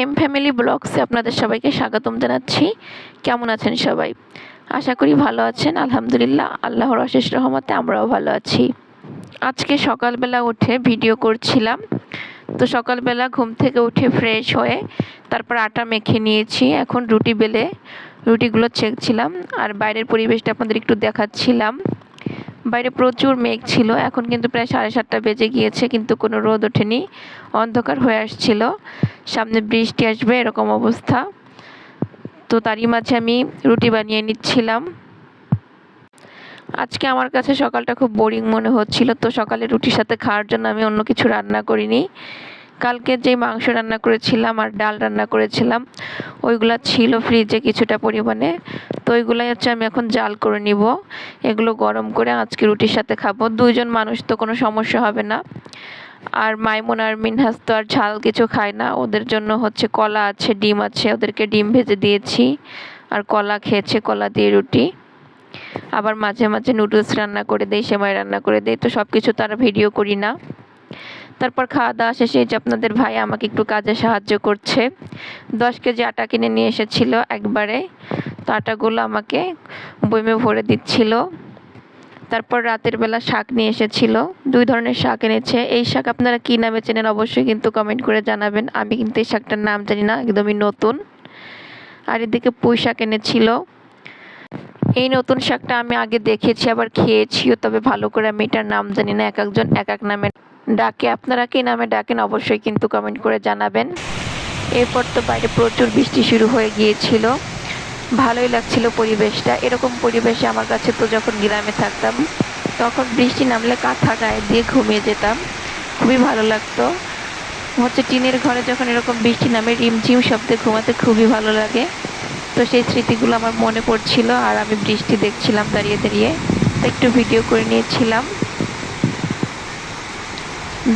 M family ব্লগসে আপনাদের সবাইকে স্বাগতম জানাচ্ছি। কেমন আছেন সবাই? আশা করি ভালো আছেন। আলহামদুলিল্লাহ, আল্লাহর অশেষ রহমতে আমরাও ভালো আছি। আজকে সকালবেলা উঠে ভিডিও করছিলাম। তো সকালবেলা ঘুম থেকে উঠে ফ্রেশ হয়ে তারপর আটা মেখে নিয়েছি। এখন রুটি বেলে রুটিগুলো ছেঁকছিলাম আর বাইরের পরিবেশটা আপনাদের একটু দেখাচ্ছিলাম। বাইরে প্রচুর মেঘ ছিল। এখন কিন্তু প্রায় 7:30 বেজে গিয়েছে, কিন্তু কোনো রোদ ওঠেনি, অন্ধকার হয়ে আসছিল, সামনে বৃষ্টি আসবে এরকম অবস্থা। তো তারই মাঝে আমি রুটি বানিয়ে নিচ্ছিলাম। আজকে আমার কাছে সকালটা খুব বোরিং মনে হচ্ছিল, তো সকালে রুটির সাথে খাওয়ার জন্য আমি অন্য কিছু রান্না করিনি। কালকে যে মাংস রান্না করেছিলাম আর ডাল রান্না করেছিলাম ওইগুলো ছিল ফ্রিজে কিছুটা পরিমাণে, তো ওইগুলাই আমি এখন জাল করে নিব। এগুলো গরম করে আজকে রুটির সাথে খাবো। দুইজন মানুষ তো কোনো সমস্যা হবে না। আর মাইমুন আর মিনহাস তো আর ঝাল কিছু খায় না, ওদের জন্য কলা আছে, ডিম আছে, ওদেরকে ডিম ভেজে দিয়েছি আর কলা খেয়েছে, কলা দিয়ে রুটি। আবার মাঝে মাঝে নুডলস রান্না করে দেই, সেমাই রান্না করে দেই, তো সব কিছু তারা ভিডিও করি না। তারপর খাওয়া দাওয়া শেষে যে আপনাদের ভাই আমাকে একটু কাজে সাহায্য করছে। 10 কেজি আটা কিনে নিয়ে এসেছিল একবারে, তো আটাগুলো আমাকে বয়মে ভরে দিচ্ছিল। তারপর রাতের বেলা শাক নিয়ে এসেছিল, 2 ধরনের শাক এনেছে। এই শাক আপনারা কী নামে চেনেন অবশ্যই কিন্তু কমেন্ট করে জানাবেন। আমি কিন্তু এই শাকটার নাম জানি না, একদমই নতুন। আর এদিকে পুঁই শাক এনেছিল। এই নতুন শাকটা আমি আগে দেখেছি, আবার খেয়েছিও, তবে ভালো করে আমি এটার নাম জানি না। এক একজন এক এক নামে ডাকে, আপনারা কী নামে ডাকেন অবশ্যই কিন্তু কমেন্ট করে জানাবেন। এরপর তো বাইরে প্রচুর বৃষ্টি শুরু হয়ে গিয়েছিল, ভালোই লাগছিল পরিবেশটা। এরকম পরিবেশে আমার কাছে তো যখন গ্রামে থাকতাম তখন বৃষ্টি নামলে কাঁথা গায়ে দিয়ে ঘুমিয়ে যেতাম, খুবই ভালো লাগতো। টিনের ঘরে যখন এরকম বৃষ্টি নামে রিমঝিম শব্দে ঘুমাতে খুবই ভালো লাগে। তো সেই স্মৃতিগুলো আমার মনে পড়ছিল আর আমি বৃষ্টি দেখছিলাম দাঁড়িয়ে দাঁড়িয়ে, একটু ভিডিও করে নিয়েছিলাম।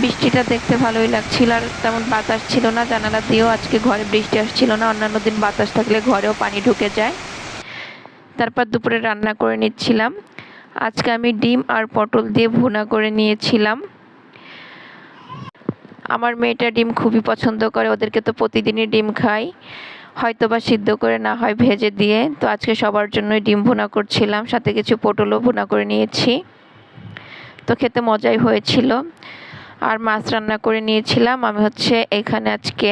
বৃষ্টিটা দেখতে ভালোই লাগছিল, আর তেমন বাতাস ছিল না জানালা দিয়েও। আজকে ঘরে বৃষ্টি আসছিল না, অন্যান্য দিন বাতাস থাকলে ঘরেও পানি ঢুকে যায়। তারপর দুপুরে রান্না করে নিচ্ছিলাম। আজকে আমি ডিম আর পটল দিয়ে ভুনা করে নিয়েছিলাম। আমার মেয়েটা ডিম খুবই পছন্দ করে, ওদেরকে তো প্রতিদিনই ডিম খাই, হয়তো বা সিদ্ধ করে, না হয় ভেজে দিয়ে। তো আজকে সবার জন্যই ডিম ভুনা করছিলাম, সাথে কিছু পটলও ভুনা করে নিয়েছি। তো খেতে মজাই হয়েছিল। আর মাছ রান্না করে নিয়েছিলাম আমি। এখানে আজকে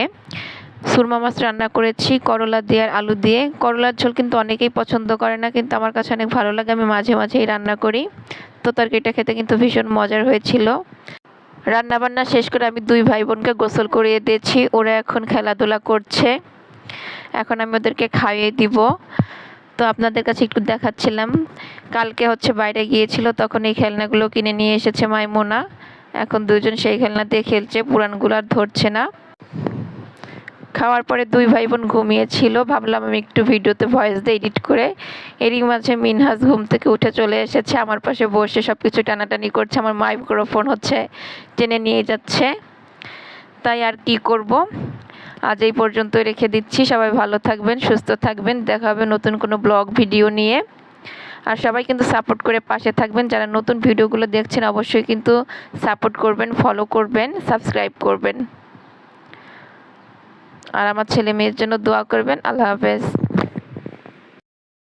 সুরমা মাছ রান্না করেছি করলা দিয়ে আর আলু দিয়ে। করলার ঝোল কিন্তু অনেকেই পছন্দ করে না, কিন্তু আমার কাছে অনেক ভালো লাগে, আমি মাঝে মাঝেই রান্না করি। তো তরকারিটা খেতে কিন্তু ভীষণ মজার হয়েছিল। রান্নাবান্না শেষ করে আমি 2 ভাই বোনকে গোসল করিয়ে দিয়েছি, ওরা এখন খেলাধুলা করছে। এখন আমি ওদেরকে খাইয়ে দিব। তো আপনাদের কাছে একটু দেখাচ্ছিলাম। কালকে বাইরে গিয়েছিল, তখন এই খেলনাগুলো কিনে নিয়ে এসেছে মাইমুনা। এখন দুজন সেই খেলনা দিয়ে খেলছে, পুরানগুলো আর ধরছে না। খাওয়ার পরে 2 ভাই বোন ঘুমিয়েছিল, ভাবলাম আমি একটু ভিডিওতে ভয়েস দিয়ে এডিট করে। এরই মাঝে মিনহাস ঘুম থেকে উঠে চলে এসেছে, আমার পাশে বসে সব কিছু টানাটানি করছে, আমার মাইক্রোফোন টেনে নিয়ে যাচ্ছে। তাই আর কি করব, আজ এই পর্যন্তই রেখে দিচ্ছি। সবাই ভালো থাকবেন, সুস্থ থাকবেন, দেখা হবে নতুন কোনো ব্লগ ভিডিও নিয়ে। আর সবাই কিন্তু সাপোর্ট করে পাশে থাকবেন, যারা নতুন ভিডিওগুলো দেখছেন অবশ্যই কিন্তু সাপোর্ট করবেন, ফলো করবেন, সাবস্ক্রাইব করবেন। আর আমার ছেলে মেয়ের জন্য দোয়া করবেন। আল্লাহ হাফেজ।